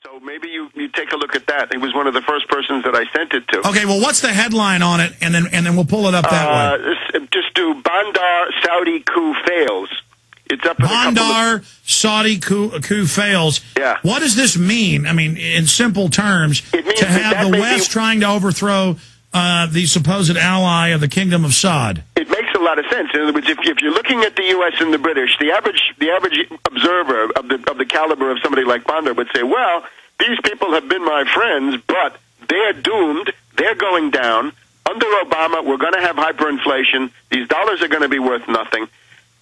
So maybe you take a look at that. He was one of the first persons that I sent it to. Okay, well, what's the headline on it, and then we'll pull it up that way. Just do Bandar Saudi coup fails. It's up in Bandar Saudi coup fails. Yeah. What does this mean? I mean, in simple terms, it means to have the West trying to overthrow the supposed ally of the Kingdom of Saud. It makes a lot of sense. In other words, if you're looking at the U.S. and the British, the average observer of the caliber of somebody like Bandar would say, well, these people have been my friends, but they're doomed. They're going down. Under Obama, we're going to have hyperinflation. These dollars are going to be worth nothing.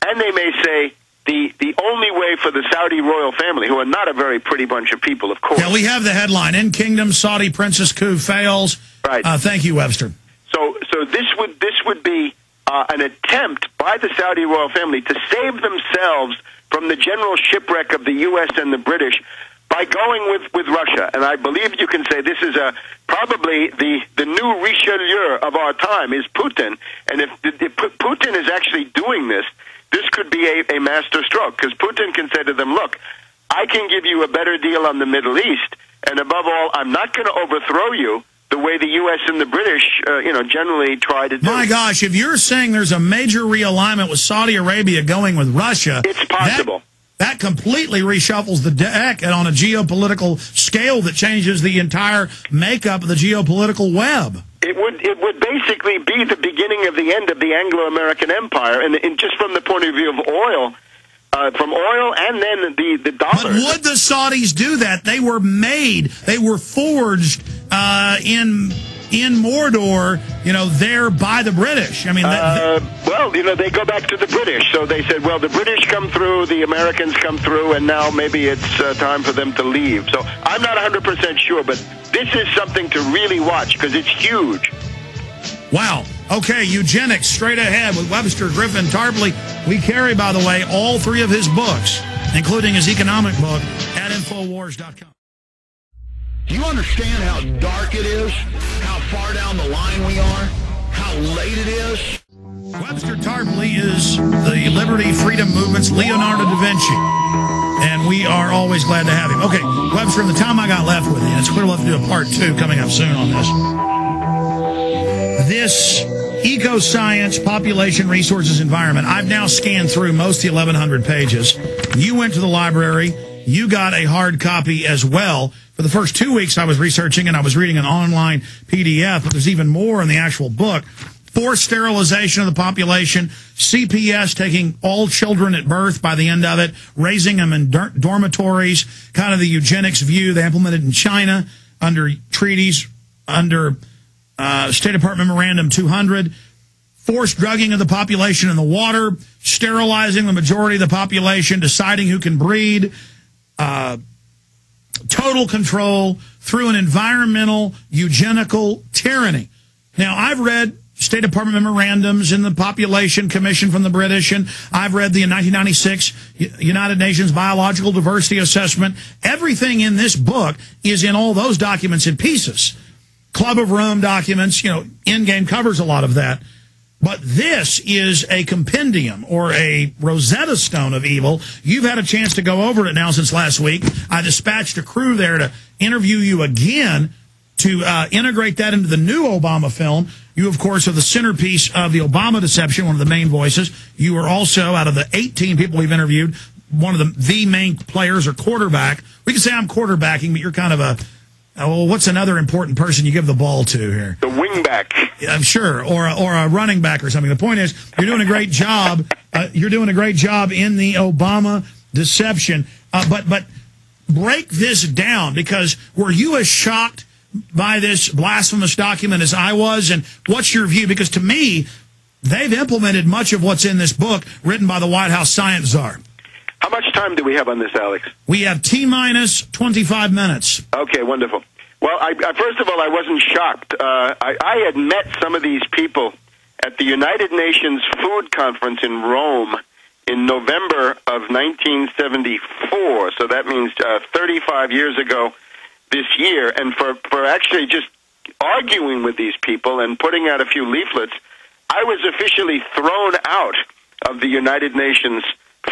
And they may say the only way for the Saudi royal family, who are not a very pretty bunch of people, of course. Yeah, we have the headline, In Kingdom, Saudi Princess Coup Fails. Right. Thank you, Webster. So this would be an attempt by the Saudi royal family to save themselves from the general shipwreck of the U.S. and the British by going with Russia. And I believe you can say this is probably the new Richelieu of our time is Putin. And if Putin is actually doing this could be a master stroke, because Putin can say to them, look, I can give you a better deal on the Middle East, and above all, I'm not going to overthrow you the way the U.S. and the British, generally try to do. My gosh, if you're saying there's a major realignment with Saudi Arabia going with Russia, it's possible. That completely reshuffles the deck on a geopolitical scale that changes the entire makeup of the geopolitical web. It would basically be the beginning of the end of the Anglo-American Empire, and just from the point of view of oil, from oil and then the dollar. But would the Saudis do that? They were forged in Mordor, there by the British. I mean, they go back to the British. So they said, well, the British come through, the Americans come through, and now maybe it's time for them to leave. So I'm not 100% sure, but this is something to really watch because it's huge. Wow. Okay, Eugenics, straight ahead with Webster, Griffin, Tarpley. We carry, by the way, all three of his books, including his economic book, at Infowars.com. Do you understand how dark it is? How far down the line we are? How late it is? Webster Tarpley is the Liberty Freedom Movement's Leonardo da Vinci. And we are always glad to have him. Okay, Webster, in the time I got left with you, it's clear we'll have to do a part 2 coming up soon on this. This eco-science, population, resources, environment, I've now scanned through most of the 1,100 pages. You went to the library. You got a hard copy as well. For the first 2 weeks I was researching and I was reading an online PDF, but there's even more in the actual book. Forced sterilization of the population, CPS taking all children at birth by the end of it, raising them in dormitories, kind of the eugenics view they implemented in China under treaties, under State Department Memorandum 200, forced drugging of the population in the water, sterilizing the majority of the population, deciding who can breed, total control through an environmental eugenical tyranny. Now, I've read State Department memorandums in the Population Commission from the British, and I've read the 1996 United Nations Biological Diversity Assessment. Everything in this book is in all those documents in pieces. Club of Rome documents, Endgame covers a lot of that. But this is a compendium or a Rosetta Stone of evil. You've had a chance to go over it now since last week. I dispatched a crew there to interview you again to integrate that into the new Obama film. You, of course, are the centerpiece of the Obama deception, one of the main voices. You are also, out of the 18 people we've interviewed, one of the main players or quarterback. We can say I'm quarterbacking, but you're kind of a, what's another important person you give the ball to here? The wingback. I'm sure, or a running back or something. The point is, you're doing a great job. You're doing a great job in the Obama deception. But break this down, because were you as shocked by this blasphemous document as I was? And what's your view? Because to me, they've implemented much of what's in this book written by the White House science czar. How much time do we have on this, Alex? We have T-minus 25 minutes. Okay, wonderful. Well, first of all, I wasn't shocked. I had met some of these people at the United Nations Food Conference in Rome in November of 1974. So that means 35 years ago this year. And for actually just arguing with these people and putting out a few leaflets, I was officially thrown out of the United Nations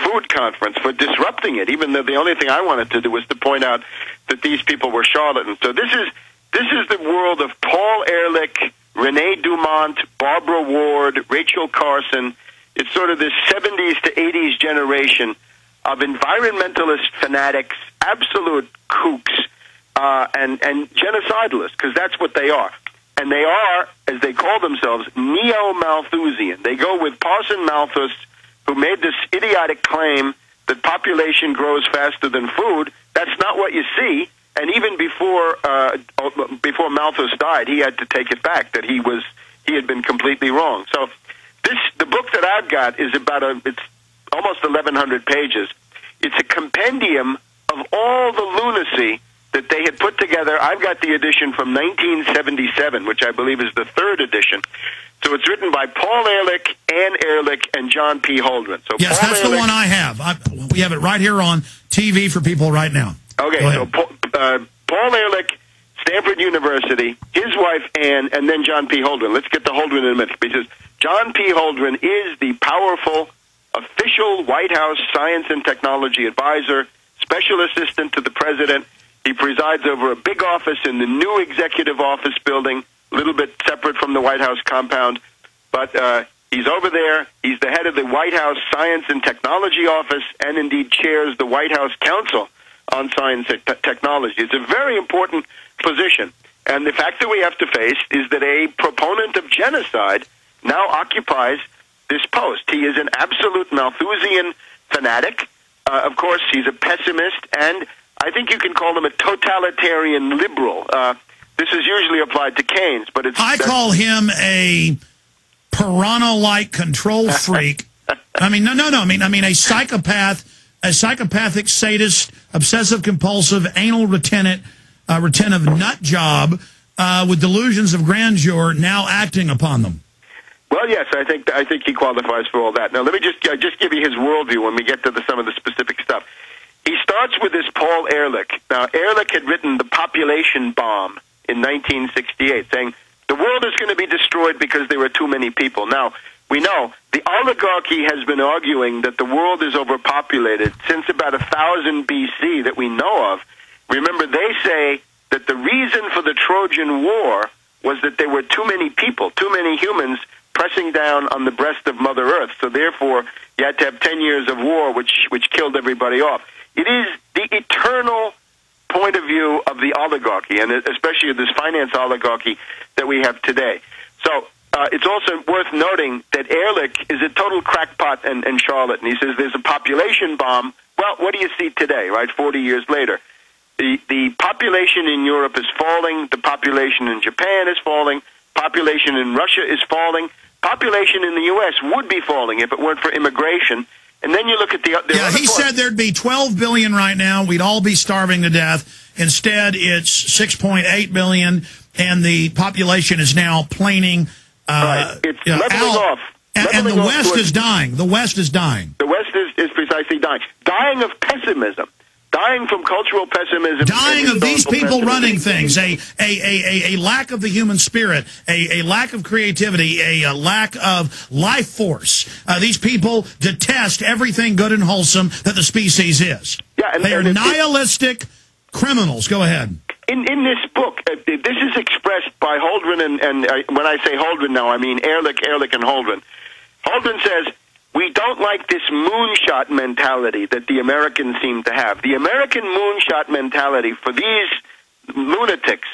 Food Conference for disrupting it, even though the only thing I wanted to do was to point out that these people were charlatans. So this is the world of Paul Ehrlich, Rene Dumont, Barbara Ward, Rachel Carson. It's sort of this 70s to 80s generation of environmentalist fanatics, absolute kooks, and genocidalists, because that's what they are. And they are, as they call themselves, neo-Malthusian. They go with Parson Malthus, who made this idiotic claim that population grows faster than food. That's not what you see. And even before Malthus died, he had to take it back, that he had been completely wrong. So the book that I've got is it's almost 1,100 pages. It's a compendium of all the lunacy that they had put together. I've got the edition from 1977, which I believe is the third edition. So it's written by Paul Ehrlich, Ann Ehrlich, and John P. Holdren. So yes, Paul that's Ehrlich, the one I have. We have it right here on TV for people right now. Okay, so Paul Ehrlich, Stanford University, his wife Ann, and then John P. Holdren. Let's get to Holdren in a minute, because John P. Holdren is the powerful official White House science and technology advisor, special assistant to the president. He presides over a big office in the new executive office building, a little bit separate from the White House compound. But he's over there. He's the head of the White House Science and Technology Office, and indeed chairs the White House Council on Science and Technology. It's a very important position. And the fact that we have to face is that a proponent of genocide now occupies this post. He is an absolute Malthusian fanatic. Of course, he's a pessimist, and I think you can call him a totalitarian liberal. This is usually applied to Keynes, but I call him a piranha-like control freak. I mean, no. I mean a psychopath, a psychopathic sadist, obsessive-compulsive, anal retentive nut job with delusions of grandeur now acting upon them. Well, yes, I think he qualifies for all that. Now, let me just give you his worldview when we get to some of the specific stuff. He starts with this Paul Ehrlich. Now, Ehrlich had written The Population Bomb in 1968, saying the world is going to be destroyed because there are too many people. Now, we know the oligarchy has been arguing that the world is overpopulated since about 1000 BC that we know of. Remember, they say that the reason for the Trojan War was that there were too many people, too many humans pressing down on the breast of Mother Earth. So therefore, you had to have 10 years of war, which killed everybody off. It is the eternal point of view of the oligarchy, and especially this finance oligarchy that we have today. So it's also worth noting that Ehrlich is a total crackpot and charlatan. He says there's a population bomb. Well, what do you see today, right, 40 years later? The population in Europe is falling. The population in Japan is falling. Population in Russia is falling. Population in the U.S. would be falling if it weren't for immigration. And then you look at the yeah, he said there'd be 12 billion right now. We'd all be starving to death. Instead, it's 6.8 billion, and the population is now planing right. It's leveling off. And the West is dying. The West is dying. The West is precisely dying. Dying of pessimism. Dying from cultural pessimism. Dying of these people running things. A lack of the human spirit. A lack of creativity. A lack of life force. These people detest everything good and wholesome that the species is. Yeah, they are nihilistic criminals. Go ahead. In this book, this is expressed by Holdren, and when I say Holdren now, I mean Ehrlich, and Holdren. Holdren says, we don't like this moonshot mentality that the Americans seem to have. The American moonshot mentality for these lunatics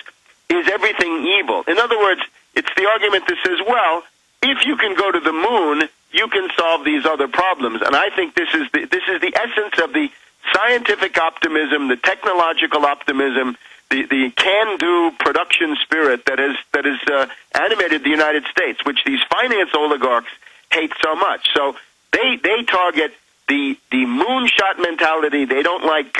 is everything evil. In other words, it's the argument that says, well, if you can go to the moon, you can solve these other problems. And I think this is the essence of the scientific optimism, the technological optimism, the can-do production spirit that has animated the United States, which these finance oligarchs hate so much. So they target the moonshot mentality. They don't like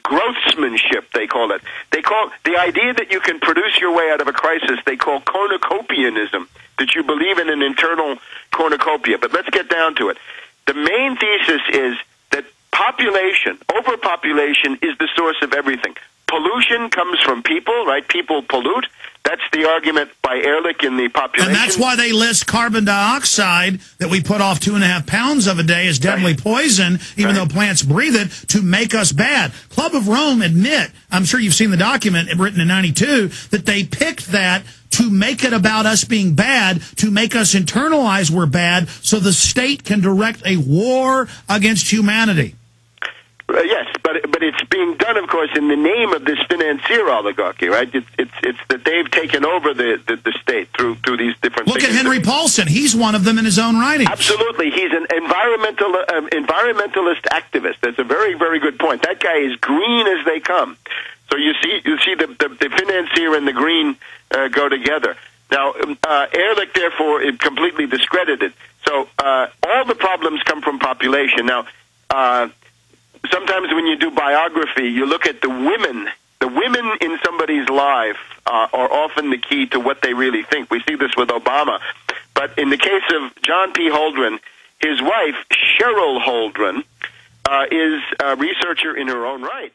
growthsmanship, they call it. They call the idea that you can produce your way out of a crisis, they call cornucopianism, that you believe in an internal cornucopia. But let's get down to it. The main thesis is that overpopulation is the source of everything. pollution comes from people, right? People pollute. That's the argument by Ehrlich in the population. And that's why they list carbon dioxide that we put off 2.5 pounds of a day as deadly poison, even though plants breathe it, to make us bad. Club of Rome admit, I'm sure you've seen the document written in 92, that they picked that to make it about us being bad, to make us internalize we're bad, so the state can direct a war against humanity. Yes, but it's being done, of course, in the name of this financier oligarchy, right? It's that they've taken over the state through these different. Look at Henry Paulson; he's one of them in his own writing. Absolutely, he's an environmentalist activist. That's a very, very good point. That guy is green as they come. So you see the financier and the green go together. Now, Ehrlich, therefore, is completely discredited. So all the problems come from population. Now. Sometimes when you do biography, you look at the women. The women in somebody's life are often the key to what they really think. We see this with Obama. But in the case of John P. Holdren, his wife, Cheryl Holdren, is a researcher in her own right.